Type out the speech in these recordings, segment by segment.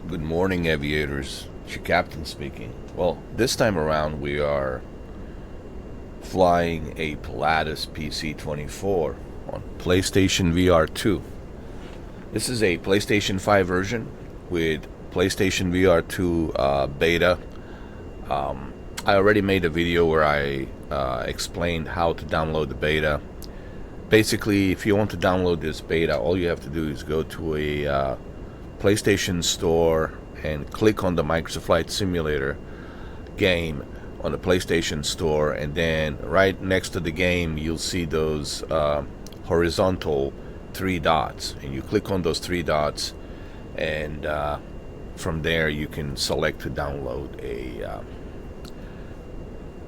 Good morning, aviators. It's your captain speaking. Well, this time around we are flying a PILATUS PC-24 on PlayStation VR 2. This is a PlayStation 5 version with PlayStation VR 2 beta. I already made a video where I explained how to download the beta. Basically, if you want to download this beta, all you have to do is go to a PlayStation Store and click on the Microsoft Flight Simulator game on the PlayStation Store, and then right next to the game you'll see those horizontal three dots, and you click on those three dots, and from there you can select to download a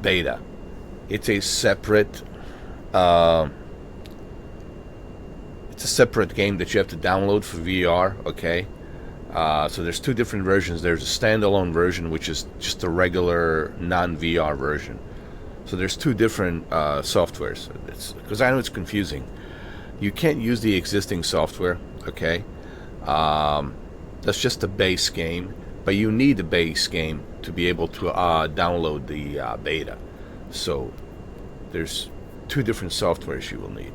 beta. It's a separate game that you have to download for VR. Okay. So there's two different versions. There's a standalone version, which is just a regular non-VR version. So there's two different softwares. Because I know it's confusing. You can't use the existing software, okay? That's just a base game, but you need the base game to be able to download the beta. So there's two different softwares you will need.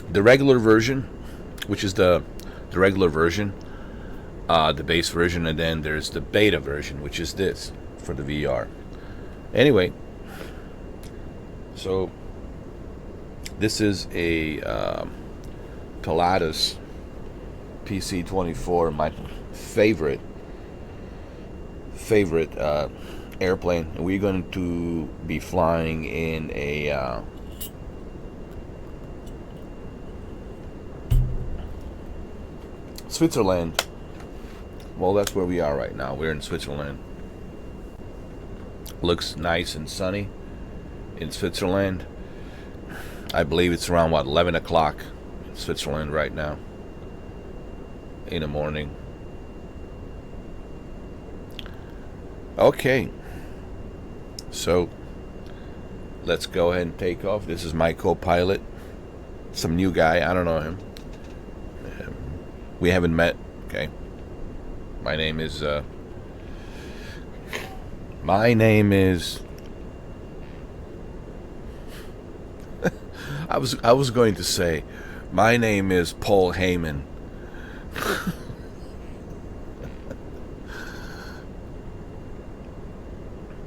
The regular version, which is the regular version, the base version, and then there's the beta version, which is this for the VR. Anyway, so this is a PILATUS PC-24, my favorite airplane, and we're going to be flying in a Switzerland. Well, that's where we are right now. We're in Switzerland. Looks nice and sunny in Switzerland. I believe it's around 11 o'clock in Switzerland right now in the morning. Okay, so let's go ahead and take off. This is my co-pilot, some new guy. I don't know him. We haven't met. Okay. My name is I was going to say my name is Paul Heyman.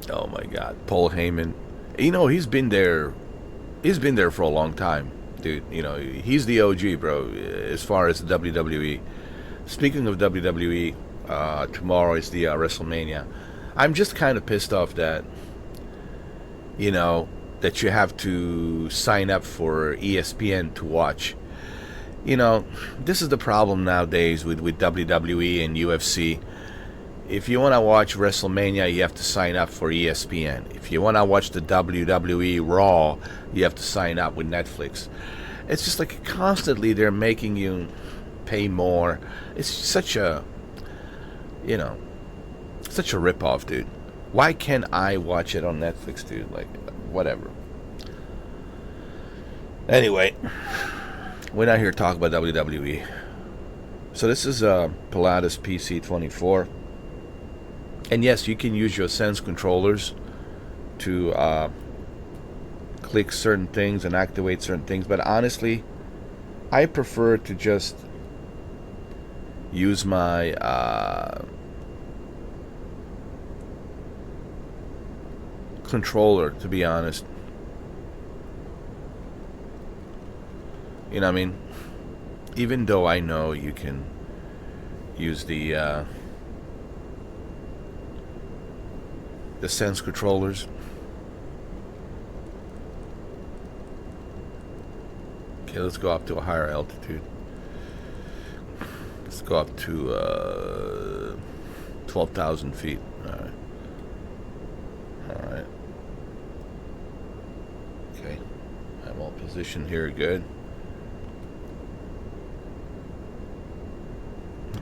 Oh my God, Paul Heyman. You know, he's been there for a long time, dude. You know, he's the OG, bro, as far as the WWE. Speaking of WWE, tomorrow is the WrestleMania. I'm just kind of pissed off that, you know, that you have to sign up for ESPN to watch. You know, this is the problem nowadays with WWE and UFC. If you want to watch WrestleMania, you have to sign up for ESPN. If you want to watch the WWE Raw, you have to sign up with Netflix. It's just like constantly they're making you pay more. It's such a, you know, such a ripoff, dude. Why can't I watch it on Netflix, dude? Like, whatever. Anyway, we're not here to talk about WWE. So this is a PILATUS PC-24. And yes, you can use your Sense controllers to click certain things and activate certain things. But honestly, I prefer to just use my controller, to be honest. You know what I mean? Even though I know you can use the Sense controllers. Okay, let's go up to a higher altitude. Let's go up to 12,000 feet. Alright. Alright. Okay. I'm all positioned here. Good.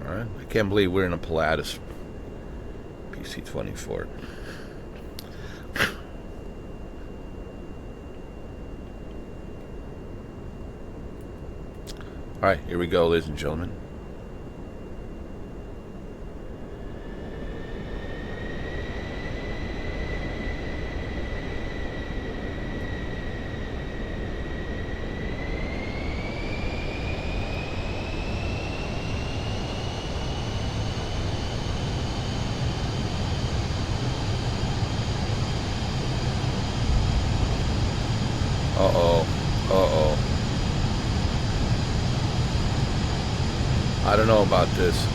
Alright. I can't believe we're in a PILATUS PC-24. Alright, here we go, ladies and gentlemen. Uh-oh. Uh-oh. I don't know about this.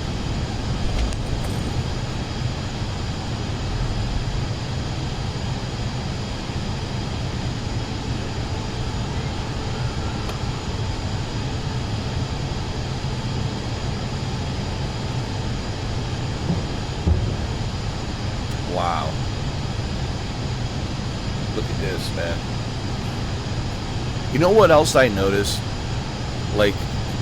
Wow. Look at this, man. You know what else I noticed? Like,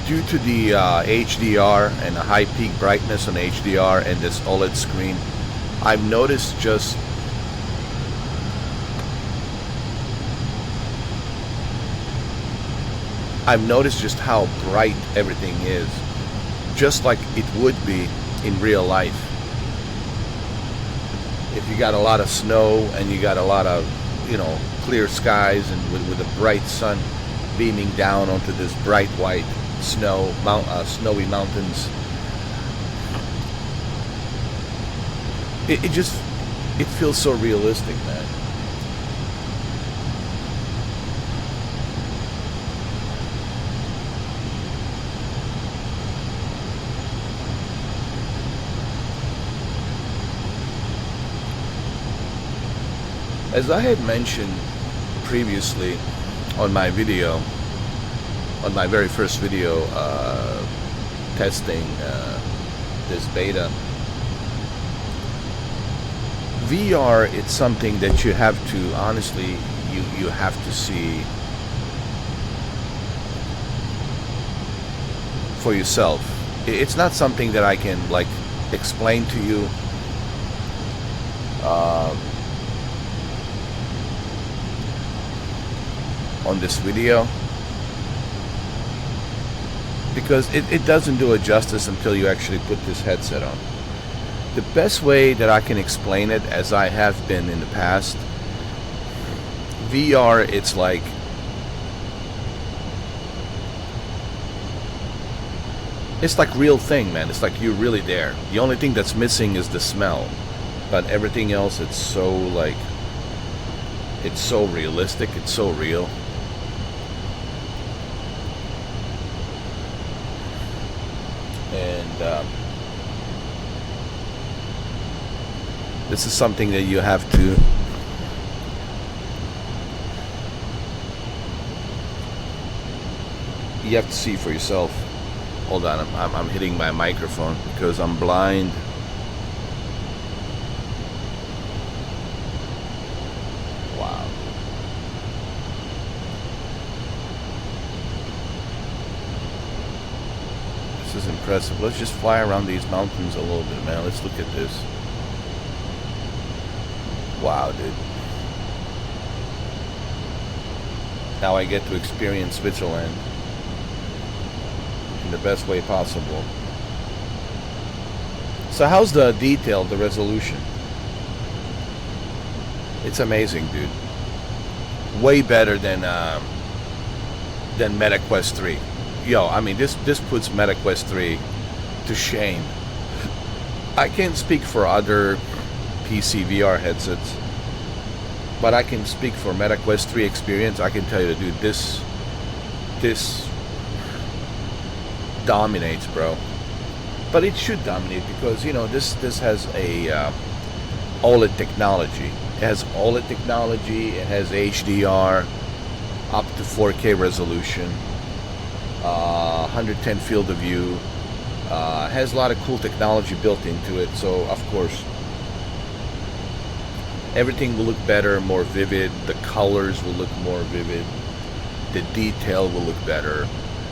due to the HDR and the high peak brightness on HDR and this OLED screen, I've noticed just how bright everything is, just like it would be in real life. If you got a lot of snow and you got a lot of, you know, clear skies and with a bright sun beaming down onto this bright white snowy mountains, it feels so realistic, man. As I had mentioned previously on my video, on my very first video testing this beta, VR, it's something that you have to, honestly, you have to see for yourself. It's not something that I can like explain to you. On this video, because it doesn't do it justice until you actually put this headset on. The best way that I can explain it, as I have been in the past, VR, it's like real thing, man. It's like you're really there. The only thing that's missing is the smell, but everything else, it's so like, it's so realistic, it's so real. And this is something that you have to see for yourself. Hold on, I'm hitting my microphone because I'm blind. Wow. This is impressive. Let's just fly around these mountains a little bit, man. Let's look at this. Wow, dude. Now I get to experience Switzerland in the best way possible. So how's the detail, the resolution? It's amazing, dude. Way better than MetaQuest 3. Yo, I mean, this puts MetaQuest 3 to shame. I can't speak for other PC VR headsets, but I can speak for MetaQuest 3 experience. I can tell you, dude, this dominates, bro. But it should dominate because, you know, this has a OLED technology. It has OLED technology. It has HDR, up to 4K resolution, 110 field of view. Has a lot of cool technology built into it. So of course, everything will look better, more vivid. The colors will look more vivid. The detail will look better.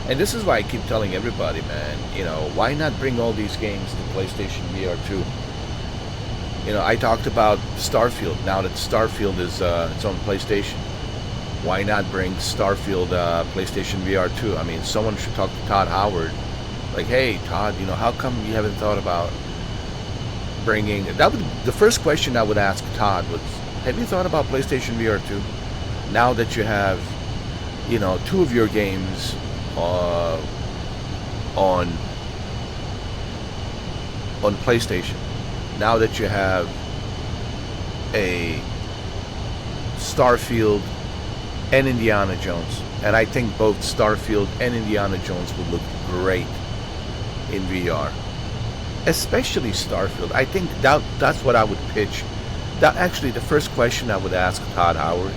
And this is why I keep telling everybody, man, you know, why not bring all these games to PlayStation VR 2? You know, I talked about Starfield. Now that Starfield is it's on PlayStation, why not bring Starfield PlayStation VR 2? I mean, someone should talk to Todd Howard. Like, hey, Todd, you know, how come you haven't thought about bringing... The first question I would ask Todd was, have you thought about PlayStation VR 2? Now that you have, you know, two of your games on PlayStation, now that you have a Starfield and Indiana Jones. And I think both Starfield and Indiana Jones would look great in VR. Especially Starfield. I think that's what I would pitch. That actually the first question I would ask Todd Howard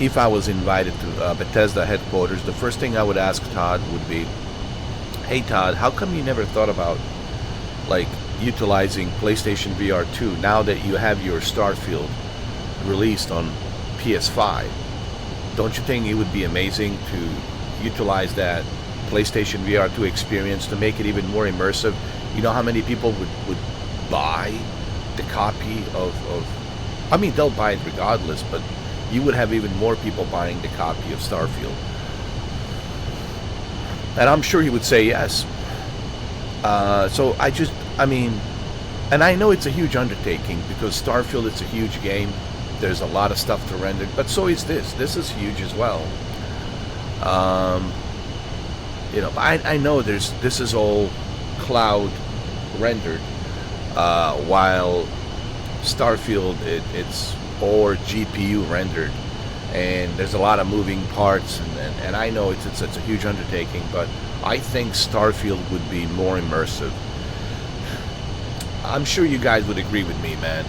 if I was invited to Bethesda headquarters. The first thing I would ask Todd would be, "Hey Todd, how come you never thought about like utilizing PlayStation VR 2 now that you have your Starfield released on PS5? Don't you think it would be amazing to utilize that PlayStation VR 2 experience to make it even more immersive? You know how many people would buy the copy of I mean, they'll buy it regardless, but you would have even more people buying the copy of Starfield." And I'm sure he would say yes. So I mean, and I know it's a huge undertaking because Starfield, it's a huge game. There's a lot of stuff to render, but so is this. This is huge as well. You know, I know this is all cloud rendered, while Starfield it's or GPU rendered, and there's a lot of moving parts, and I know it's a huge undertaking, but I think Starfield would be more immersive. I'm sure you guys would agree with me, man.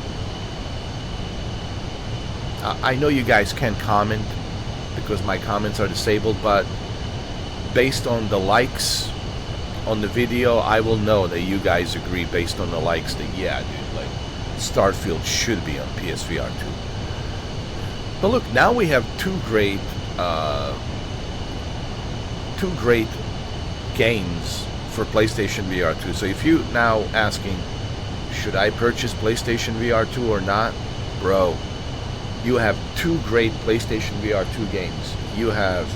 I know you guys can't comment because my comments are disabled, but based on the likes on the video, I will know that you guys agree based on the likes that, yeah, dude, like, Starfield should be on PSVR 2. But look, now we have two great games for PlayStation VR 2. So if you now asking, should I purchase PlayStation VR 2 or not? Bro, you have two great PlayStation VR 2 games. You have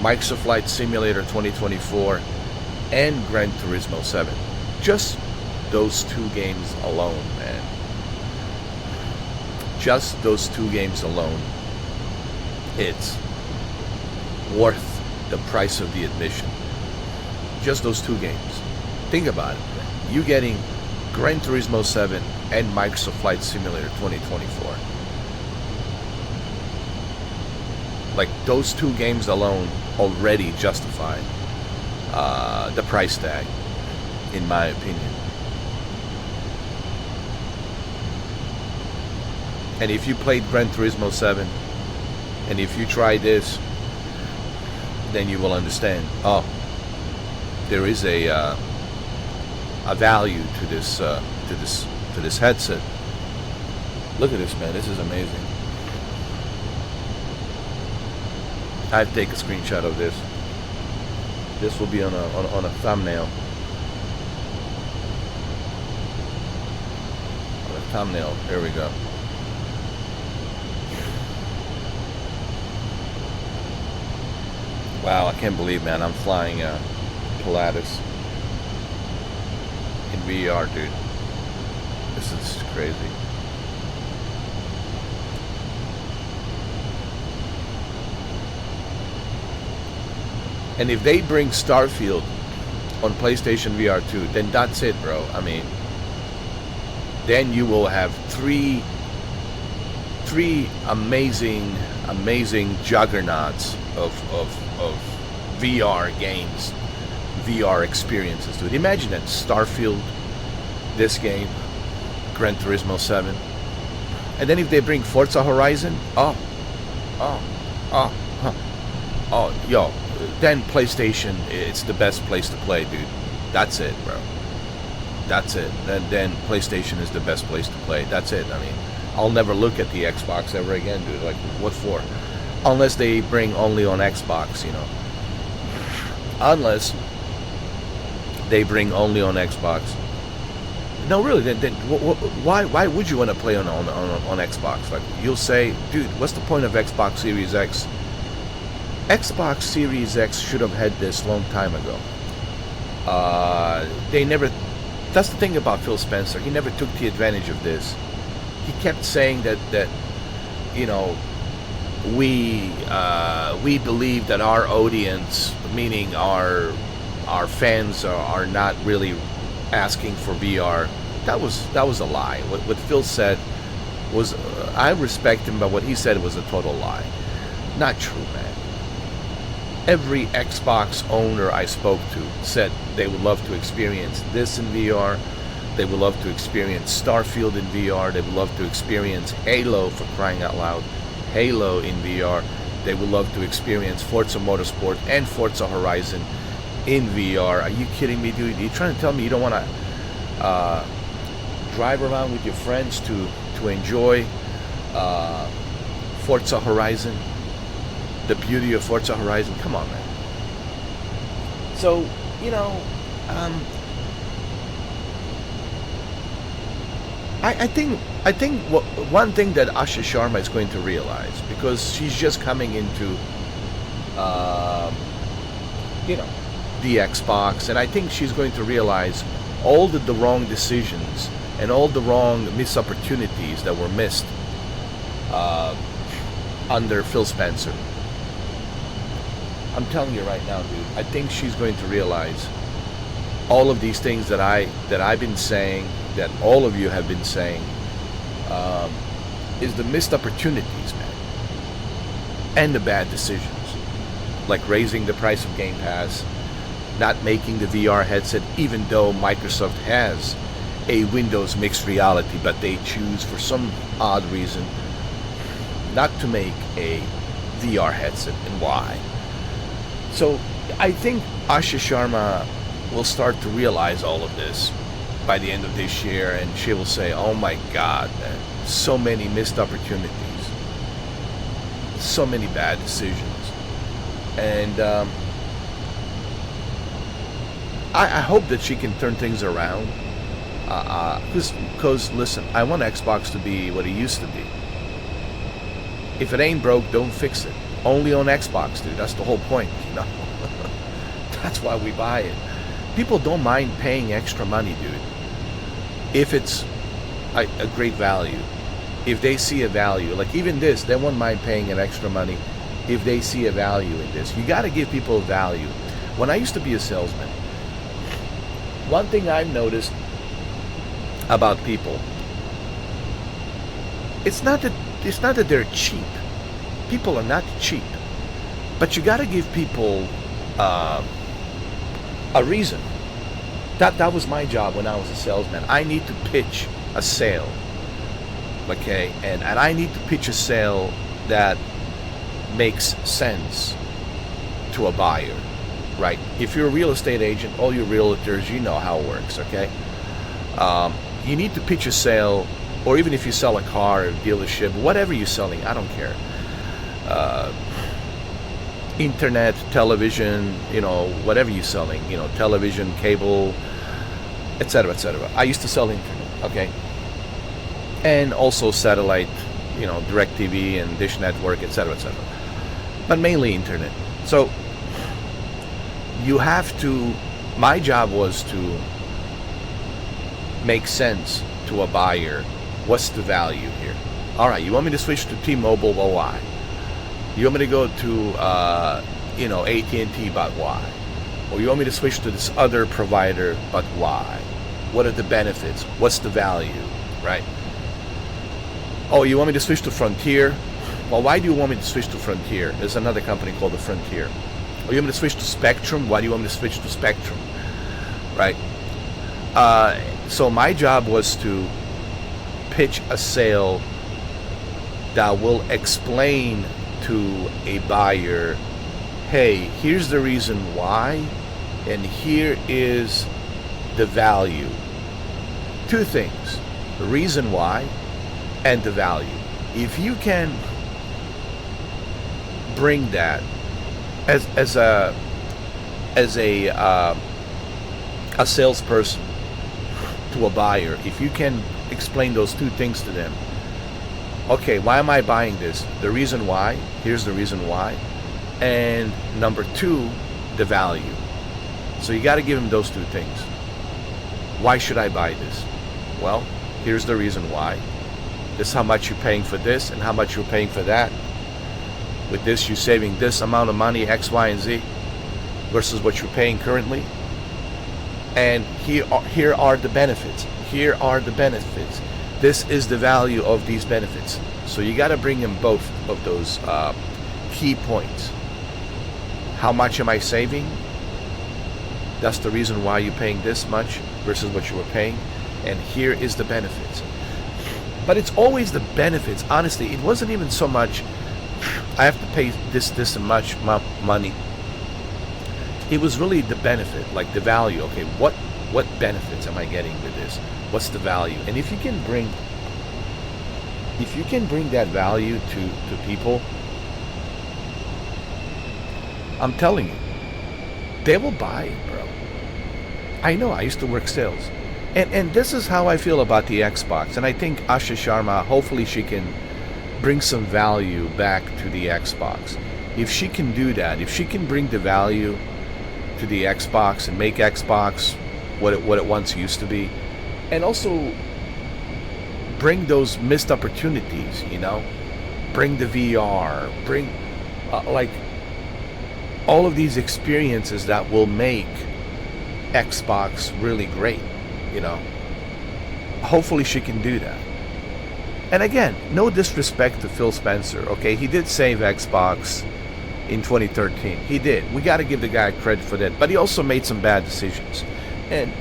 Microsoft Flight Simulator 2024 and Gran Turismo 7. Just those two games alone, man. Just those two games alone, it's worth the price of the admission. Just those two games. Think about it. You getting Gran Turismo 7 and Microsoft Flight Simulator 2024. Like, those two games alone already justify the price tag, in my opinion. And if you played Gran Turismo 7, and if you try this, then you will understand. Oh, there is a value to this headset. Look at this, man. This is amazing. I have to take a screenshot of this. This will be on a thumbnail. On a thumbnail. There we go. Wow, I can't believe, man, I'm flying Pilatus in VR, dude. This is crazy. And if they bring Starfield on PlayStation VR 2, then that's it, bro. I mean, then you will have three amazing juggernauts of VR games, VR experiences, dude. Imagine that. Starfield, this game, Gran Turismo 7, and then if they bring Forza Horizon, yo, then PlayStation, it's the best place to play, dude. That's it, bro. That's it. Then PlayStation is the best place to play. That's it. I mean, I'll never look at the Xbox ever again, dude. Like, what for? Unless they bring only on Xbox, you know. Unless they bring only on Xbox. No, really. Then why would you want to play on Xbox? Like, you'll say, dude, what's the point of Xbox Series X? Xbox Series X should have had this long time ago. They never. That's the thing about Phil Spencer. He never took the advantage of this. He kept saying that you know, we believe that our audience, meaning our fans, are not really asking for VR. That was a lie. What Phil said was, I respect him, but what he said was a total lie. Not true, man. Every Xbox owner I spoke to said they would love to experience this in VR. They would love to experience Starfield in VR. They would love to experience Halo, for crying out loud. Halo in VR. They would love to experience Forza Motorsport and Forza Horizon in VR. Are you kidding me, dude? Are you trying to tell me you don't want to drive around with your friends to enjoy Forza Horizon? The beauty of Forza Horizon? Come on, man. So, you know, I think one thing that Asha Sharma is going to realize, because she's just coming into, you know, the Xbox, and I think she's going to realize all the wrong decisions and all the wrong missed opportunities that were missed under Phil Spencer. I'm telling you right now, dude, I think she's going to realize all of these things that I've been saying, that all of you have been saying, is the missed opportunities, man, and the bad decisions, like raising the price of Game Pass, not making the VR headset, even though Microsoft has a Windows mixed reality, but they choose for some odd reason not to make a VR headset, and why? So I think Asha Sharma will start to realize all of this by the end of this year, and she will say, oh my God, man, so many missed opportunities, so many bad decisions. And I hope that she can turn things around, because listen, I want Xbox to be what it used to be. If it ain't broke, don't fix it. Only on Xbox, dude. That's the whole point, you know. That's why we buy it. People don't mind paying extra money, dude, if it's a great value. If they see a value, like even this, they won't mind paying an extra money if they see a value in this. You got to give people value. When I used to be a salesman, one thing I've noticed about people, it's not that they're cheap. People are not cheap, but you got to give people a reason. That was my job when I was a salesman. I need to pitch a sale, okay, and I need to pitch a sale that makes sense to a buyer, right? If you're a real estate agent, all your realtors, you know how it works, okay? You need to pitch a sale, or even if you sell a car, a dealership, whatever you're selling, I don't care. Internet, television, you know, whatever you're selling, you know, television, cable, etc., etc. I used to sell internet, okay, and also satellite, you know, DirecTV and Dish Network, etc., etc. But mainly internet. So you have to. My job was to make sense to a buyer. What's the value here? All right, you want me to switch to T-Mobile? Well, why? You want me to go to, you know, AT&T, but why? Or you want me to switch to this other provider, but why? What are the benefits? What's the value, right? Oh, you want me to switch to Frontier? Well, why do you want me to switch to Frontier? There's another company called the Frontier. Or you want me to switch to Spectrum? Why do you want me to switch to Spectrum, right? So my job was to pitch a sale that will explain to a buyer, hey, here's the reason why, and here is the value. Two things: the reason why and the value. If you can bring that as a salesperson to a buyer, if you can explain those two things to them, okay, why am I buying this? The reason why, here's the reason why, and number two, the value. So you got to give them those two things. Why should I buy this? Well, here's the reason why. This is how much you're paying for this and how much you're paying for that. With this, you're saving this amount of money, X, Y, and Z, versus what you're paying currently. And here are the benefits. Here are the benefits. This is the value of these benefits. So you got to bring in both of those key points. How much am I saving? That's the reason why you're paying this much versus what you were paying. And here is the benefits. But it's always the benefits. Honestly, it wasn't even so much I have to pay this and much money. It was really the benefit, like the value. Okay, what benefits am I getting with this? What's the value? And if you can bring that value to people, I'm telling you, they will buy it, bro. I know, I used to work sales. And this is how I feel about the Xbox. And I think Asha Sharma, hopefully she can bring some value back to the Xbox. If she can do that, if she can bring the value to the Xbox and make Xbox what it once used to be, and also bring those missed opportunities, you know, bring the VR, bring like all of these experiences that will make Xbox really great, you know. Hopefully she can do that. And again, no disrespect to Phil Spencer, okay? He did save Xbox in 2013. He did. We got to give the guy credit for that. But he also made some bad decisions. And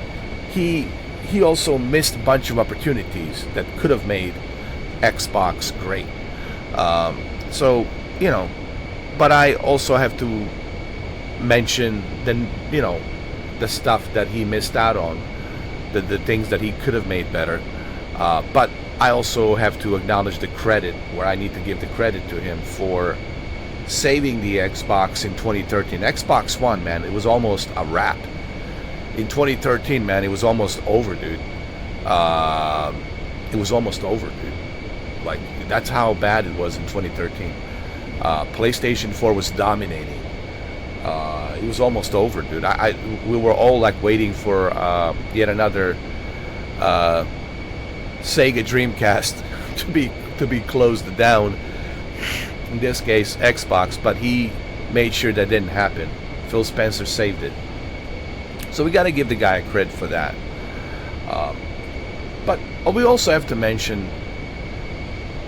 he also missed a bunch of opportunities that could have made Xbox great. So, you know, but I also have to mention the stuff that he missed out on, the things that he could have made better. But I also have to acknowledge the credit, where I need to give the credit to him for saving the Xbox in 2013. Xbox One, man, it was almost a wrap. In 2013, man, it was almost over, dude. It was almost over, dude. Like, that's how bad it was in 2013. PlayStation 4 was dominating. It was almost over, dude. We were all like waiting for yet another Sega Dreamcast to be closed down. In this case, Xbox, but he made sure that didn't happen. Phil Spencer saved it. So we got to give the guy credit for that. But we also have to mention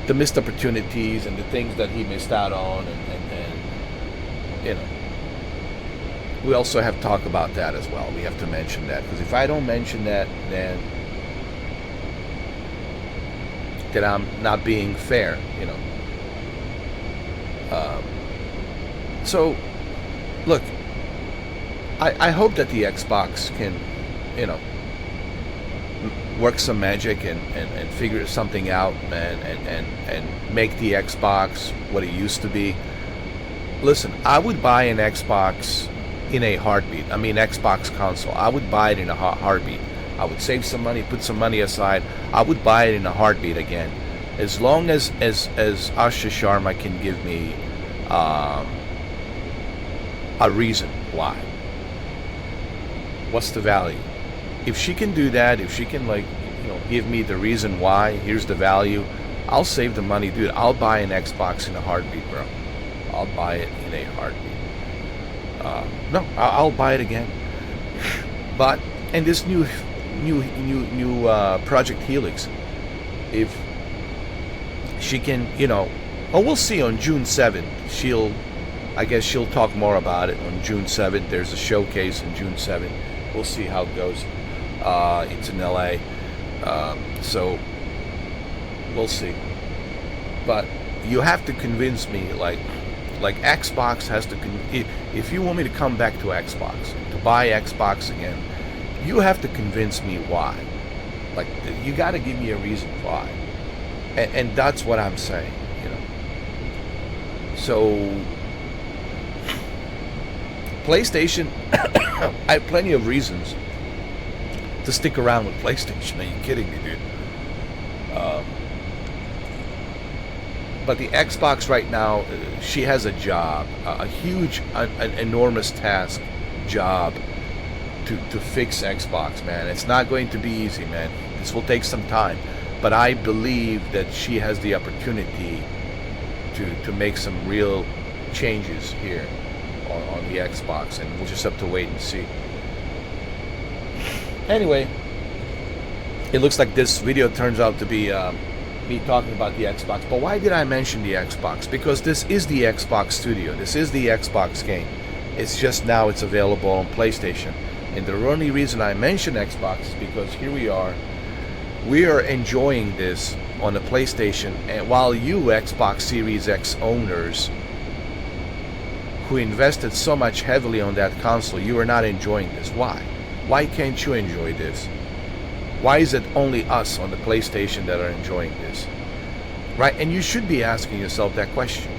the missed opportunities and the things that he missed out on, and you know, we also have to talk about that as well. We have to mention that, because if I don't mention that, then I'm not being fair, you know. So, look, I hope that the Xbox can, you know, work some magic and figure something out, man, and make the Xbox what it used to be. Listen, I would buy an Xbox in a heartbeat. I mean, Xbox console. I would buy it in a heartbeat. I would save some money, put some money aside. I would buy it in a heartbeat again, as long as Asha Sharma can give me a reason why. What's the value? If she can do that, if she can, like, you know, give me the reason why, here's the value, I'll save the money, dude. I'll buy an Xbox in a heartbeat, bro. I'll buy it in a heartbeat. No, I'll buy it again. But and this new Project Helix, if she can, you know, we'll see on June 7th. I guess she'll talk more about it on June 7th. There's a showcase on June 7th. We'll see how it goes. It's in LA, so we'll see. But you have to convince me, like Xbox has to. If you want me to come back to Xbox, to buy Xbox again, you have to convince me why. Like, you got to give me a reason why, and that's what I'm saying, you know. So, PlayStation, I have plenty of reasons to stick around with PlayStation. Are you kidding me, dude? But the Xbox right now, she has a job, a huge, an enormous task, job to fix Xbox, man. It's not going to be easy, man. This will take some time. But I believe that she has the opportunity to make some real changes here on the Xbox, and we'll just have to wait and see. Anyway, it looks like this video turns out to be me talking about the Xbox. But why did I mention the Xbox? Because this is the Xbox Studio. This is the Xbox game. It's just now it's available on PlayStation. And the only reason I mention Xbox is because here we are enjoying this on the PlayStation, and while you Xbox Series X owners who invested so much heavily on that console, you are not enjoying this. Why can't you enjoy this? Why is it only us on the PlayStation that are enjoying this? Right? And you should be asking yourself that question.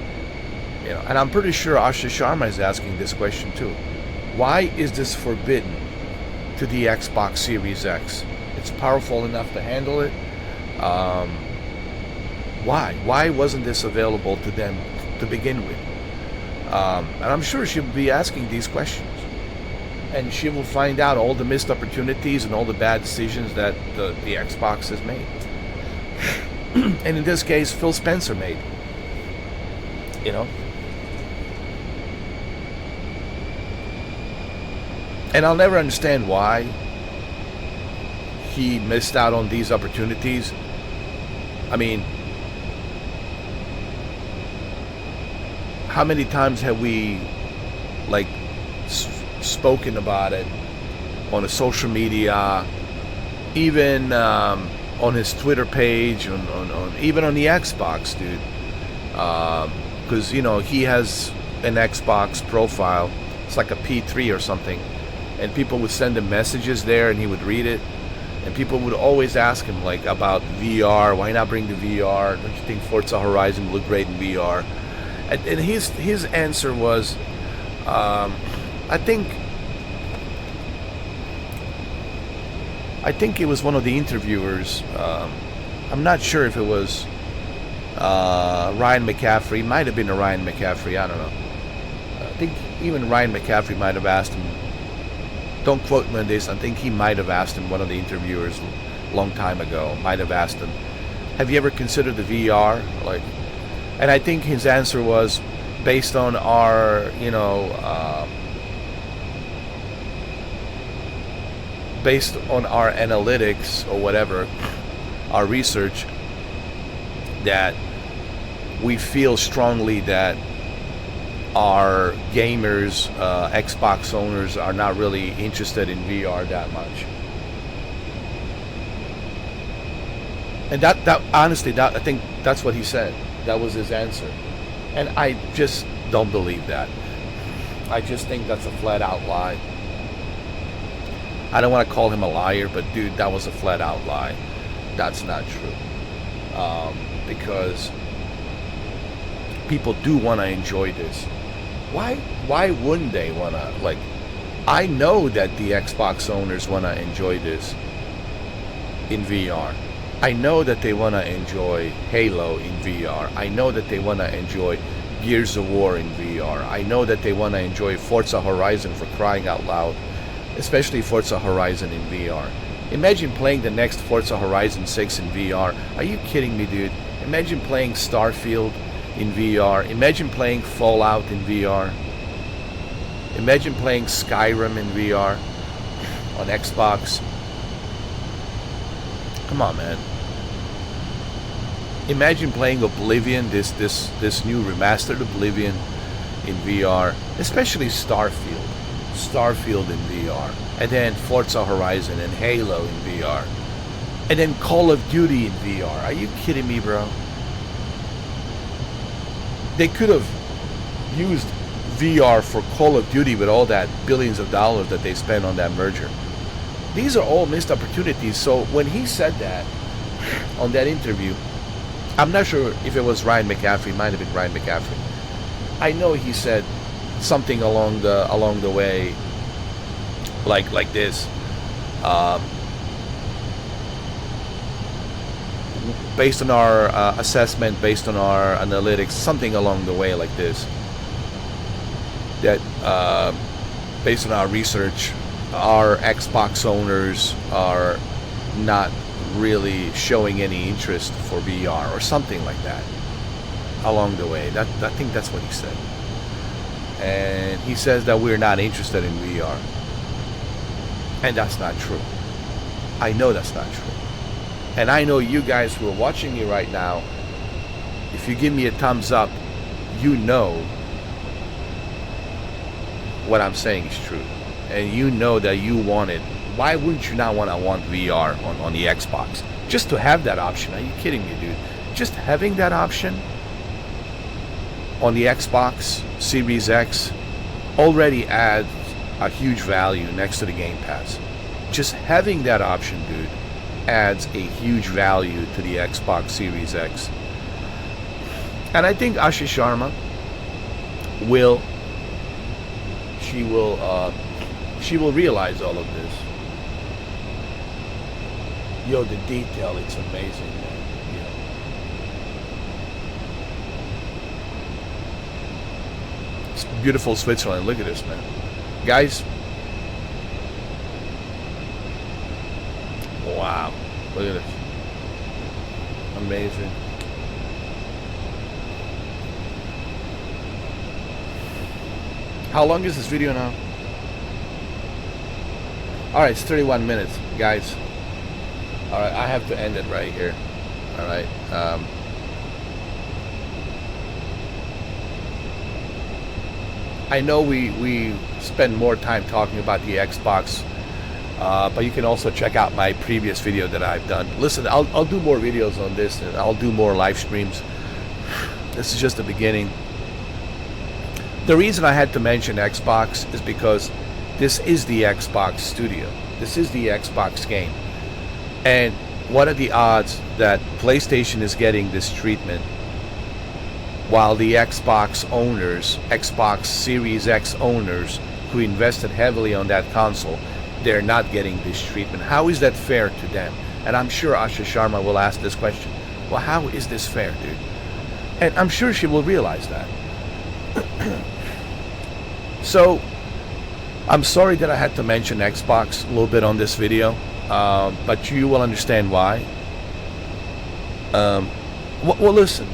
And I'm pretty sure Asha Sharma is asking this question too. Why is this forbidden to the Xbox Series X? It's powerful enough to handle it. Why wasn't this available to them to begin with? And I'm sure she'll be asking these questions, and she will find out all the missed opportunities and all the bad decisions that the Xbox has made. And in this case, Phil Spencer made. And I'll never understand why he missed out on these opportunities. I mean, how many times have we spoken about it on a social media, even on his Twitter page, on even on the Xbox, dude? Because he has an Xbox profile. It's like a P3 or something, and people would send him messages there, and he would read it. And people would always ask him about VR. Why not bring the VR? Don't you think Forza Horizon would look great in VR? And his answer was, I think it was one of the interviewers. I'm not sure if it was Ryan McCaffrey. It might have been a Ryan McCaffrey. I don't know. I think even Ryan McCaffrey might have asked him. Don't quote me on this. I think he might have asked him, one of the interviewers a long time ago, might have asked him, have you ever considered the VR? And I think his answer was, based on our, based on our analytics or whatever, our research, that we feel strongly that our gamers, Xbox owners, are not really interested in VR that much. And that honestly, I think that's what he said. That was his answer. And I just don't believe that. I just think that's a flat out lie. I don't want to call him a liar, but dude, that was a flat out lie. That's not true. Because people do want to enjoy this. Why wouldn't they want to? I know that the Xbox owners want to enjoy this in VR. I know that they want to enjoy Halo in VR. I know that they want to enjoy Gears of War in VR. I know that they want to enjoy Forza Horizon, for crying out loud, especially Forza Horizon in VR. Imagine playing the next Forza Horizon 6 in VR. Are you kidding me, dude? Imagine playing Starfield in VR. Imagine playing Fallout in VR. Imagine playing Skyrim in VR on Xbox. Come on, man. Imagine playing Oblivion, this new remastered Oblivion in VR, especially Starfield in VR, and then Forza Horizon and Halo in VR, and then Call of Duty in VR. Are you kidding me, bro? They could have used VR for Call of Duty with all that billions of dollars that they spent on that merger. These are all missed opportunities. So when he said that on that interview, I'm not sure if it was Ryan McCaffrey. It might have been Ryan McCaffrey. I know he said something along the way, like this. Based on our assessment, based on our analytics, something along the way like this. That based on our research, our Xbox owners are not really showing any interest for VR or something like that along the way. I think that's what he said. And he says that we're not interested in VR. And that's not true. I know that's not true. And I know you guys who are watching me right now, if you give me a thumbs up, you know what I'm saying is true. And you know that you want it. Why wouldn't you not want VR on the Xbox? Just to have that option. Are you kidding me, dude? Just having that option on the Xbox Series X already adds a huge value next to the Game Pass. Just having that option, dude, adds a huge value to the Xbox Series X. And I think Asha Sharma will realize all of this. Yo, the detail, it's amazing, man. Yeah. It's beautiful Switzerland. Look at this, man. Guys. Wow. Look at this. Amazing. How long is this video now? Alright, it's 31 minutes, guys. Alright, I have to end it right here. Alright. I know we spend more time talking about the Xbox, but you can also check out my previous video that I've done. Listen, I'll do more videos on this, and I'll do more live streams. This is just the beginning. The reason I had to mention Xbox is because this is the Xbox studio. This is the Xbox game. And what are the odds that PlayStation is getting this treatment while the Xbox owners, Xbox Series X owners who invested heavily on that console, they're not getting this treatment? How is that fair to them? And I'm sure Asha Sharma will ask this question. Well, how is this fair, dude? And I'm sure she will realize that. So, I'm sorry that I had to mention Xbox a little bit on this video, but you will understand why. Well, listen,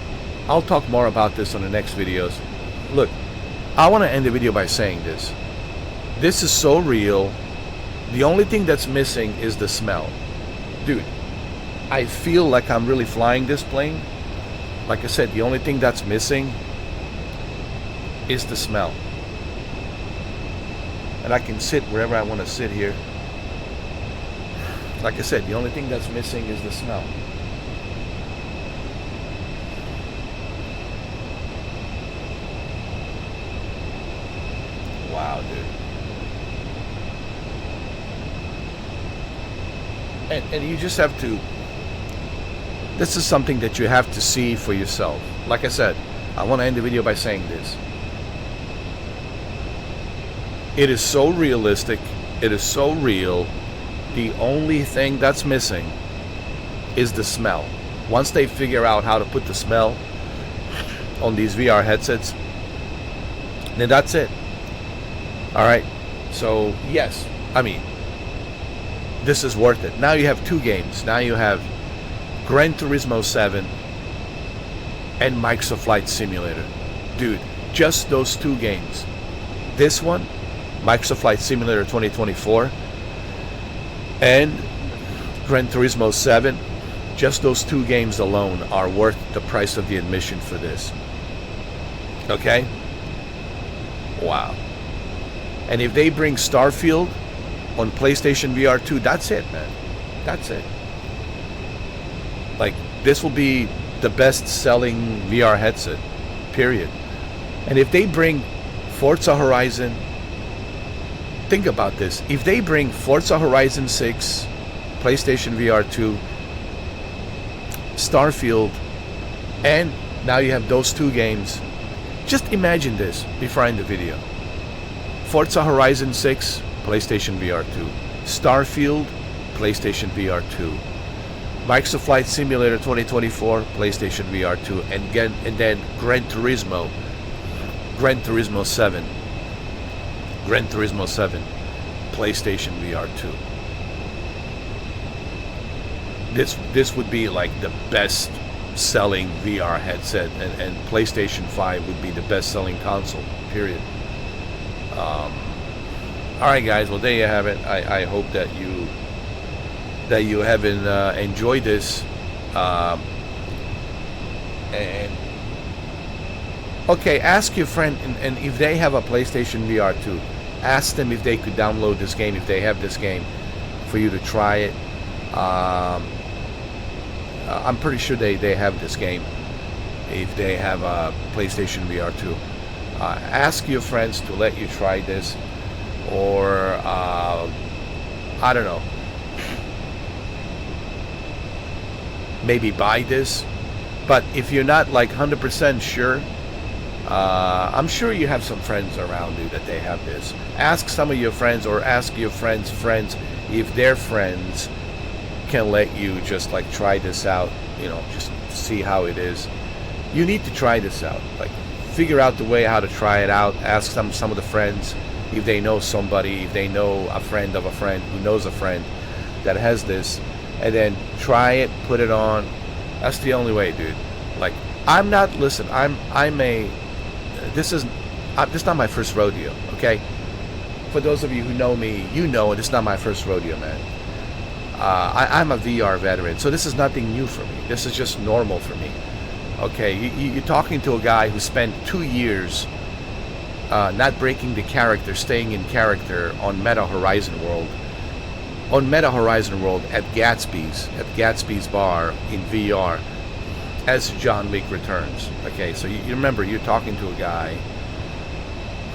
I'll talk more about this on the next videos. Look, I want to end the video by saying this. This is so real. The only thing that's missing is the smell. Dude, I feel like I'm really flying this plane. Like I said, the only thing that's missing is the smell. And I can sit wherever I want to sit here. Like I said, the only thing that's missing is the smell. Wow, dude. And you just have to, this is something that you have to see for yourself. Like I said, I want to end the video by saying this. It is so realistic. It is so real. The only thing that's missing is the smell. Once they figure out how to put the smell on these VR headsets, then that's it. Alright? So, yes. I mean, this is worth it. Now you have two games. Now you have Gran Turismo 7 and Microsoft Flight Simulator. Dude, just those two games. This one, Microsoft Flight Simulator 2024, and Gran Turismo 7, just those two games alone are worth the price of the admission for this. Okay? Wow. And if they bring Starfield on PlayStation VR 2, that's it, man. That's it. Like, this will be the best-selling VR headset, period. And if they bring Forza Horizon, think about this. If they bring Forza Horizon 6, PlayStation VR 2, Starfield, and now you have those two games, just imagine this before I end the video. Forza Horizon 6, PlayStation VR 2. Starfield, PlayStation VR 2. Microsoft Flight Simulator 2024, PlayStation VR 2. And then Gran Turismo 7. Gran Turismo 7, PlayStation VR 2. This would be like the best selling VR headset, and PlayStation 5 would be the best selling console, period. Alright guys, well there you have it. I hope that that you haven't enjoyed this. And okay, ask your friend, and if they have a PlayStation VR 2, ask them if they could download this game, if they have this game, for you to try it. I'm pretty sure they have this game if they have a PlayStation VR 2. Ask your friends to let you try this, or I don't know, maybe buy this. But if you're not like 100% sure, I'm sure you have some friends around you that they have this. Ask some of your friends, or ask your friends' friends if their friends can let you just like try this out, you know, just see how it is. You need to try this out. Like, figure out the way how to try it out. Ask some of the friends if they know somebody, if they know a friend of a friend who knows a friend that has this, and then try it, put it on. That's the only way, dude. Like, I'm not, listen, this is not my first rodeo, okay? For those of you who know me, you know it, it's not my first rodeo, man. I'm a VR veteran, so this is nothing new for me. This is just normal for me. Okay, you're talking to a guy who spent 2 years not breaking the character, staying in character on Meta Horizon World. On Meta Horizon World at Gatsby's Bar in VR, as John Wick Returns. Okay, so you remember, you're talking to a guy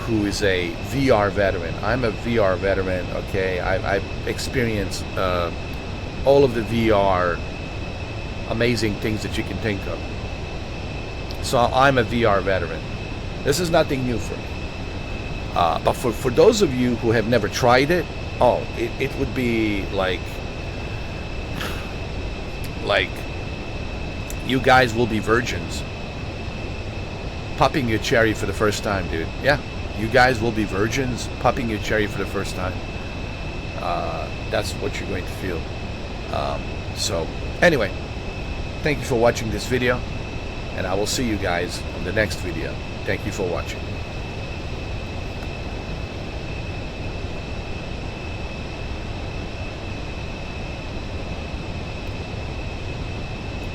who is a VR veteran. I'm a VR veteran, okay? I've experienced all of the VR amazing things that you can think of. So I'm a VR veteran. This is nothing new for me. But for those of you who have never tried it, it would be like you guys will be virgins popping your cherry for the first time, dude. Yeah, you guys will be virgins popping your cherry for the first time. That's what you're going to feel. So anyway, thank you for watching this video, and I will see you guys on the next video. Thank you for watching.